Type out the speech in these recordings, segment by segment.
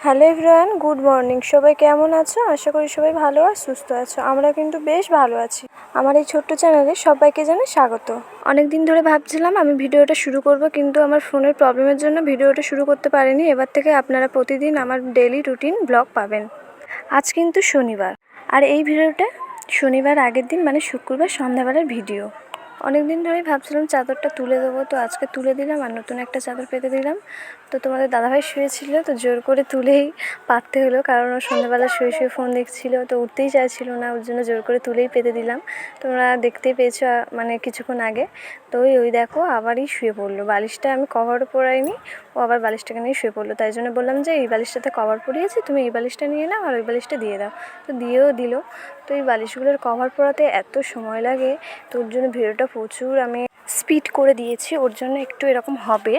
Hello everyone, good morning. সবাই কেমন আছো? আশা করি সবাই ভালো আর সুস্থ আছো। আমরা কিন্তু বেশ ভালো আছি। আমার এই ছোট্ট চ্যানেলে সবাইকে জানাই স্বাগত। অনেক দিন ধরে ভাবছিলাম আমি ভিডিওটা শুরু করব, কিন্তু আমার ফোনের প্রবলেমের জন্য ভিডিওটা শুরু করতে পারিনি। এবার থেকে আপনারা প্রতিদিন আমার ডেইলি রুটিন ব্লগ পাবেন। আজ কিন্তু শনিবার, আর এই ভিডিওটা শনিবার আগের দিন মানে শুক্রবার সন্ধ্যাবেলার ভিডিও। অনেক দিন ধরেই ভাবছিলাম চাদরটা তুলে দেবো, তো আজকে তুলে দিলাম আর নতুন একটা চাদর পেতে দিলাম। তো তোমাদের দাদাভাই শুয়েছিল, তো জোর করে তুলেই পাততে হলো, কারণ ও সন্ধ্যাবেলা শুয়ে শুয়ে ফোন দেখছিল, তো উঠতেই চাইছিল না, ওর জন্য জোর করে তুলেই পেতে দিলাম। তোমরা দেখতেই পেয়েছো মানে কিছুক্ষণ আগে। তো ওই দেখো আবারই শুয়ে পড়লো। বালিশটা আমি কভারও পরাইনি, ও আবার বালিশটাকে নিয়ে শুয়ে পড়লো। তাই জন্য বললাম যে এই বালিশটাতে কভার পরিয়েছি, তুমি এই বালিশটা নিয়ে নাও আর ওই বালিশটা দিয়ে দাও। তো দিয়েও দিল। তো এই বালিশগুলোর কভার পরাতে এত সময় লাগে, তো ওর জন্য ভিডিওটা প্রচুর আমি স্পিড করে দিয়েছি, ওর জন্য একটু এরকম হবে।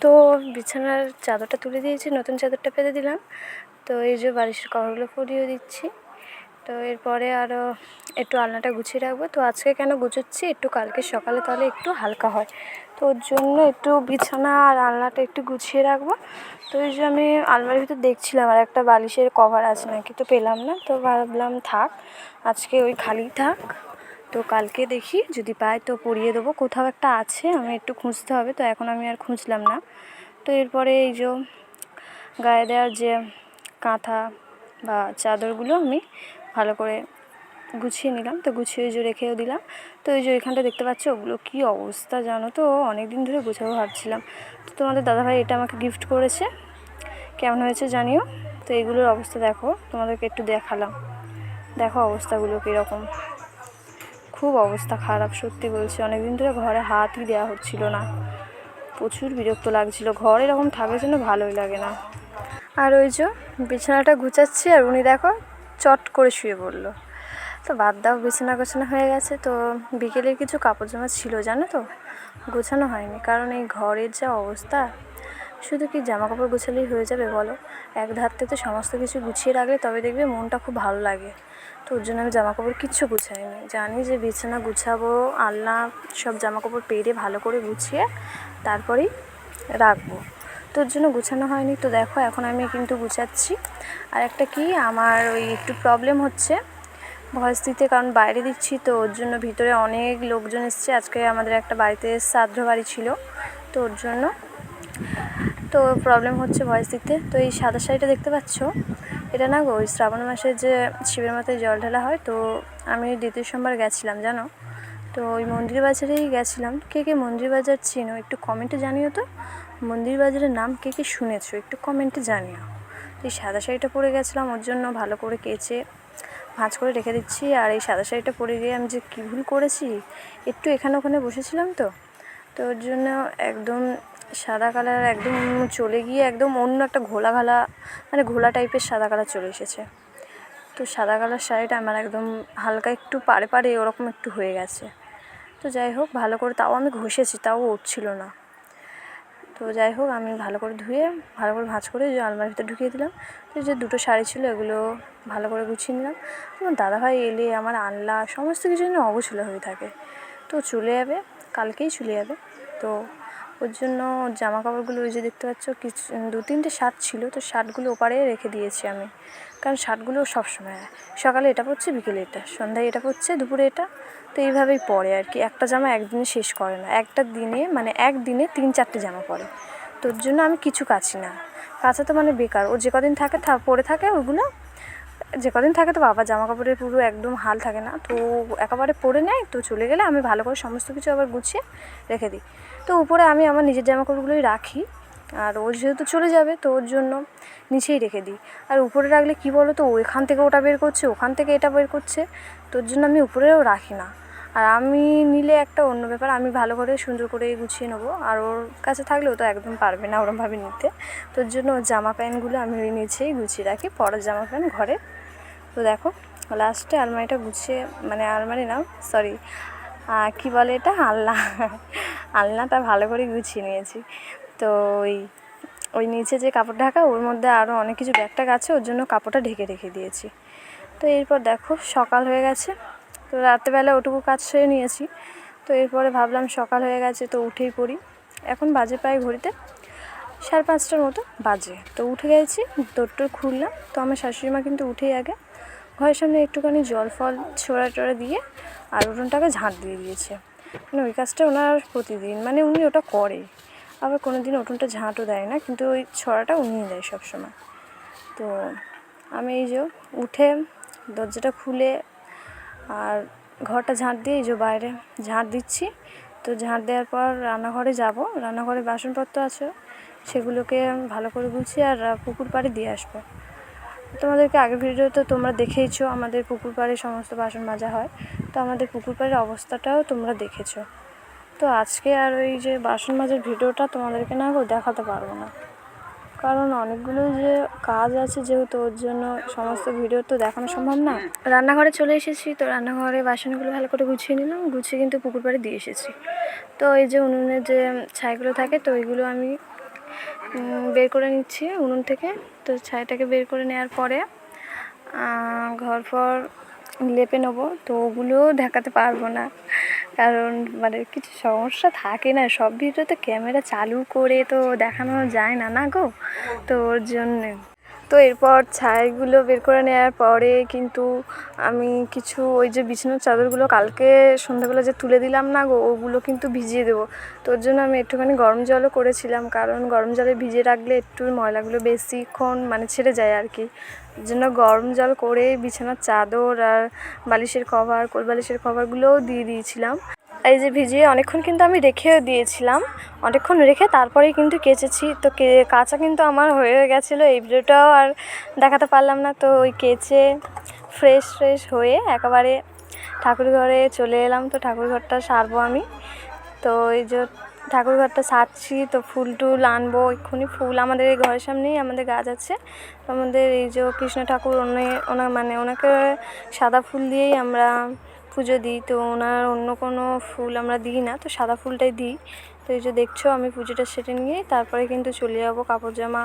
তো বিছানার চাদরটা তুলে দিয়েছি, নতুন চাদরটা পেতে দিলাম। তো এই যে বালিশের কভারগুলো পরিয়ে দিচ্ছি। তো এরপরে আরও একটু আলনাটা গুছিয়ে রাখবো। তো আজকে কেন গুছোচ্ছি, একটু কালকে সকালে তাহলে একটু হালকা হয়, তো ওর জন্য একটু বিছানা আর আলনাটা একটু গুছিয়ে রাখবো। তো এই যে আমি আলমারির ভিতর দেখছিলাম আর একটা বালিশের কভার আছে নাকি, তো পেলাম না। তো ভাবলাম থাক, আজকে ওই খালি থাক। তো কালকে দেখি যদি পাই তো পরিয়ে দেবো। কোথাও একটা আছে, আমি একটু খুঁজতে হবে, তো এখন আমি আর খুঁজলাম না। তো এরপরে এই যে গায়ে দেওয়ার যে কাঁথা বা চাদরগুলো আমি ভালো করে গুছিয়ে নিলাম। তো গুছিয়ে যে রেখেও দিলাম। তো এই যে এখানটা দেখতে পাচ্ছ, ওগুলো কী অবস্থা জানো তো, অনেক দিন ধরে গুছাবো ভাবছিলাম। তো তোমাদের দাদাভাই এটা আমাকে গিফট করেছে, কেমন হয়েছে জানিও। তো এগুলোর অবস্থা দেখো, তোমাদেরকে একটু দেখালাম, দেখো অবস্থাগুলো কীরকম। খুব অবস্থা খারাপ, সত্যি বলছি। অনেকদিন ধরে ঘরে হাতই দেওয়া হচ্ছিল না, প্রচুর বিরক্ত লাগছিল। ঘর এরকম থাকার জন্য ভালোই লাগে না। আর ওই যে বিছানাটা গুছাচ্ছি আর উনি দেখো চট করে শুয়ে পড়লো। তো বাদ দাও, বিছানা গোছানো হয়ে গেছে। তো বিকেলের কিছু কাপড় জামা ছিল জানো তো, গোছানো হয়নি, কারণ এই ঘরের যা অবস্থা। শুধু কি জামা কাপড় গোছালেই হয়ে যাবে বলো? এক ধার থেকে সমস্ত কিছু গুছিয়ে রাখলে তবে দেখবে মনটা খুব ভালো লাগে। তো ওর জন্য আমি জামা কাপড় কিচ্ছু গুছাইনি। জানি যে বিছানা গুছাবো, আলনা সব জামা কাপড় পেরে ভালো করে গুছিয়ে তারপরেই রাখবো। তো ওর জন্য গুছানো হয়নি। তো দেখো এখন আমি কিন্তু গুছাচ্ছি। আর একটা কি, আমার ওই একটু প্রবলেম হচ্ছে ভয়েস দিতে, কারণ বাইরে দিচ্ছি, তো ওর জন্য ভিতরে অনেক লোকজন এসছে। আজকে আমাদের একটা বাড়িতে শ্রাদ্ধ বাড়ি ছিল, তো ওর জন্য তো প্রবলেম হচ্ছে ভয়েস দিতে। তো এই সাদা শাড়িটা দেখতে পাচ্ছ, এটা না গো ওই শ্রাবণ মাসে যে শিবের মাথায় জল ঢালা হয়। তো আমি দ্বিতীয় সোমবার গেছিলাম জানো, তো ওই মন্দির বাজারেই গেছিলাম। কে কে মন্দির বাজার চিনো একটু কমেন্টে জানিও তো। মন্দির বাজারের নাম কে কে শুনেছো একটু কমেন্টে জানিও। তো এই সাদা শাড়িটা পরে গেছিলাম, ওর জন্য ভালো করে কেচে ভাঁজ করে রেখে দিচ্ছি। আর এই সাদা শাড়িটা পরে গিয়ে আমি যে কী ভুল করেছি, একটু এখানে ওখানে বসেছিলাম, তো তো ওর জন্য একদম সাদা কালার একদম চলে গিয়ে একদম অন্য একটা ঘোলা ঘালা মানে ঘোলা টাইপের সাদা কালার চলে এসেছে। তো সাদা কালার শাড়িটা আমার একদম হালকা একটু পাড়ে পাড়ে ওরকম একটু হয়ে গেছে। তো যাই হোক, ভালো করে তাও আমি ঘষেছি, তাও উঠছিল না। তো যাই হোক, আমি ভালো করে ধুয়ে ভালো করে ভাঁজ করে যে আলমারির ভিতরে ঢুকিয়ে দিলাম। তো যে দুটো শাড়ি ছিল এগুলো ভালো করে গুছিয়ে নিলাম। আমার দাদাভাই এলে আমার আনলা সমস্ত কিছু যেন অগোছালো হয়ে থাকে। তো চলে যাবে, কালকেই চলে যাবে। তো ওর জন্য জামা কাপড়গুলো ওই যে দেখতে পাচ্ছ কিছু 2-3টে শার্ট ছিল, তো শার্টগুলো ওপারে রেখে দিয়েছি আমি, কারণ শার্টগুলো সবসময় সকালে এটা পরছে, বিকেলে এটা, সন্ধ্যায় এটা পরছে, দুপুরে এটা। তো এইভাবেই পরে আর কি, একটা জামা একদিনে শেষ করে না, একটা দিনে মানে একদিনে 3-4টে জামা পরে। তো ওর জন্য আমি কিছু কাচি না, কাচা তো মানে বেকার। ও যে কদিন থাকে পরে থাকে, ওইগুলো যে কদিন থাকে তো বাবা জামা কাপড়ের পুরো একদম হাল থাকে না, তো একেবারে পরে নেয়। তো চলে গেলে আমি ভালো করে সমস্ত কিছু আবার গুছিয়ে রেখে দিই। তো উপরে আমি আমার নিজের জামা কাপড়গুলোই রাখি, আর ও যেহেতু চলে যাবে তো ওর জন্য নিচেই রেখে দিই। আর উপরে রাখলে কী বলো তো, ও এখান থেকে ওটা বের করছে, ওখান থেকে এটা বের করছে, তো ওর জন্য আমি উপরেও রাখি না। আর আমি নিলে একটা অন্য ব্যাপার, আমি ভালো করে সুন্দর করে গুছিয়ে নেবো। আর ওর কাছে থাকলেও তো একদম পারবে না ওরমভাবে নিতে। তো ওর জন্য ওর জামা প্যান্টগুলো আমি ওই নিচেই গুছিয়ে রাখি, পরার জামা প্যান্ট ঘরে। তো দেখো লাস্টে আলমারিটা গুছিয়ে, মানে আলমারি না সরি, কী বলে এটা, আলনা আলনাটা ভালো করে গুছিয়ে নিয়েছি। তো ওই নিচে যে কাপড় ঢাকা, ওর মধ্যে আরও অনেক কিছু ব্যাগ ট্যাগ আছে, ওর জন্য কাপড়টা ঢেকে রেখে দিয়েছি। তো এরপর দেখো সকাল হয়ে গেছে, তো রাত্রেবেলা ওটুকু কাজ সেরে নিয়েছি। তো এরপরে ভাবলাম সকাল হয়ে গেছে তো উঠেই পড়ি। এখন বাজে প্রায় ঘড়িতে 5:30টার মতো বাজে। তো উঠে গেছি, দৌড় খুললাম। তো আমার শাশুড়ি মা কিন্তু উঠেই আগে ঘরের সামনে একটুখানি জল ফল ছোড়া টোড়া দিয়ে আর উঠোনটাকে ঝাঁট দিয়ে দিয়েছে। মানে ওই কাজটা ওনার প্রতিদিন, মানে উনি ওটা করে। আবার কোনো দিন উঠোনটা ঝাঁটও দেয় না, কিন্তু ওই ছড়াটা উনিই দেয় সবসময়। তো আমি এই যে উঠে দরজাটা খুলে আর ঘরটা ঝাঁট দিয়ে এই যে বাইরে ঝাঁট দিচ্ছি। তো ঝাঁট দেওয়ার পর রান্নাঘরে যাব, রান্নাঘরে বাসনপত্র আছে সেগুলোকে ভালো করে গুছিয়ে আর পুকুর পাড়ে দিয়ে আসবো। তোমাদেরকে আগের ভিডিওতে তোমরা দেখেইছো আমাদের পুকুর পাড়ে সমস্ত বাসন মাজা হয়। তো আমাদের পুকুর পাড়ের অবস্থাটাও তোমরা দেখেছো। তো আজকে আর ওই যে বাসন মাজার ভিডিওটা তোমাদেরকে না দেখাতে পারবো না, কারণ অনেকগুলো যে কাজ আছে, যেহেতু ওর জন্য সমস্ত ভিডিও তো দেখানো সম্ভব না। রান্নাঘরে চলে এসেছি। তো রান্নাঘরে বাসনগুলো ভালো করে গুছিয়ে নিলাম, গুছিয়ে কিন্তু পুকুর পাড়ে দিয়ে এসেছি। তো এই যে উনুনের যে ছাইগুলো থাকে, তো ওইগুলো আমি বের করে নিচ্ছি উনুন থেকে। তো ছাইটাকে বের করে নেওয়ার পরে ঘর ফর লেপে নেবো। তো ওগুলোও দেখাতে পারবো না, কারণ মানে কিছু সমস্যা থাকে না, সব ভিডিওতে ক্যামেরা চালু করে তো দেখানো যায় না না গো। তো ওর জন্যে তো এরপর ছাইগুলো বের করে নেওয়ার পরে কিন্তু আমি কিছু ওই যে বিছানার চাদরগুলো কালকে সন্ধ্যাবেলা যে তুলে দিলাম না গো, ওগুলো কিন্তু ভিজিয়ে দেবো। তো ওর জন্য আমি একটুখানি গরম জলও করেছিলাম, কারণ গরম জলে ভিজিয়ে রাখলে একটু ময়লাগুলো বেশিক্ষণ মানে ছেড়ে যায় আর কি। ওর জন্য গরম জল করে বিছানার চাদর আর বালিশের কভার, কোল বালিশের কভারগুলোও দিয়ে দিয়েছিলাম। এই যে ভিজিয়ে অনেকক্ষণ কিন্তু আমি রেখেও দিয়েছিলাম, অনেকক্ষণ রেখে তারপরেই কিন্তু কেচেছি। তো কাচা কিন্তু আমার হয়ে গেছিলো, এই ভিডিওটাও আর দেখাতে পারলাম না। তো ওই কেচে ফ্রেশ হয়ে একেবারে ঠাকুর ঘরে চলে এলাম। তো ঠাকুর ঘরটা সারবো আমি। তো এই যে ঠাকুর ঘরটা সারছি, তো ফুল টুল আনবো এক্ষুনি। ফুল আমাদের এই ঘরের সামনেই আমাদের গাছ আছে। তো আমাদের এই যে কৃষ্ণ ঠাকুর ওনাকে সাদা ফুল দিয়েই আমরা পুজো দিই। তো ওনার অন্য কোনো ফুল আমরা দিই না, তো সাদা ফুলটাই দিই। তো এই যে দেখছো আমি পুজোটা সেরে নিয়ে তারপরে কিন্তু চলে যাবো কাপড় জামা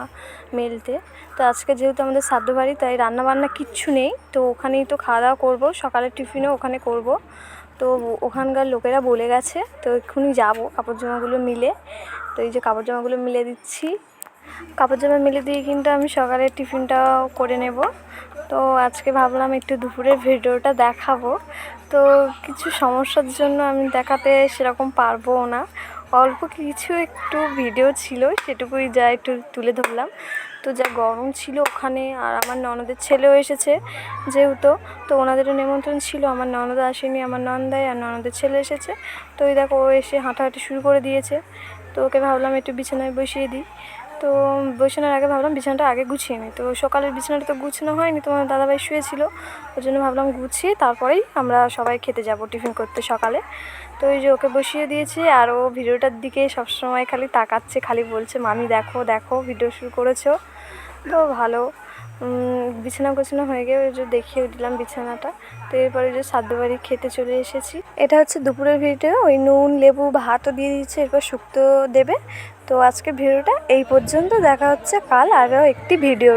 মেলতে। তো আজকে যেহেতু আমাদের শ্রাদ্ধ বাড়ি, তাই রান্নাবান্না কিচ্ছু নেই। তো ওখানেই তো খাওয়া দাওয়া করবো, সকালের টিফিনও ওখানে করব। তো ওখানকার লোকেরা বলে গেছে, তো এক্ষুনি যাবো কাপড় জামাগুলো মিলে। তো এই যে কাপড় জামাগুলো মিলে দিচ্ছি, কাপড় জামা মিলে দিয়ে কিন্তু আমি সকালের টিফিনটাও করে নেব। তো আজকে ভাবলাম একটু দুপুরের ভিডিওটা দেখাবো। তো কিছু সমস্যার জন্য আমি দেখাতে সেরকম পারবো না, অল্প কিছু একটু ভিডিও ছিল সেটুকুই যা একটু তুলে ধরলাম। তো যা গরম ছিল ওখানে, আর আমার ননদের ছেলেও এসেছে যেহেতু, তো ওনাদেরও নিমন্ত্রণ ছিল। আমার ননদ আসেনি, আমার নন্দাই আর ননদের ছেলে এসেছে। তো এই দেখো ও এসে হাঁটাহাঁটি শুরু করে দিয়েছে। তো ওকে ভাবলাম একটু বিছানায় বসিয়ে দিই। তো বসানোর আগে ভাবলাম বিছানাটা আগে গুছিয়ে নিই। তো সকালের বিছানাটা তো গুছানো হয়নি, তোমার দাদাভাই শুয়েছিল, ওই জন্য ভাবলাম গুছিয়ে তারপরেই আমরা সবাই খেতে যাব টিফিন করতে সকালে। তো ওই যে ওকে বসিয়ে দিয়েছি, আর ও ভিডিওটার দিকে সবসময় খালি তাকাচ্ছে, খালি বলছে মামি দেখো দেখো ভিডিও শুরু করেছো। তো ভালো বিছানা গোছানো হয়ে গিয়ে ওই যে দেখিয়ে দিলাম বিছানাটা। তো এরপরে যে শ্রাদ্ধ বাড়ি খেতে চলে এসেছি। এটা হচ্ছে দুপুরের ভিডিও, ওই নুন লেবু ভাতও দিয়ে দিচ্ছে, এরপর শুক্তো দেবে। তো আজকের ভিডিওটা এই পর্যন্ত, দেখা হচ্ছে কাল আরও একটি ভিডিও।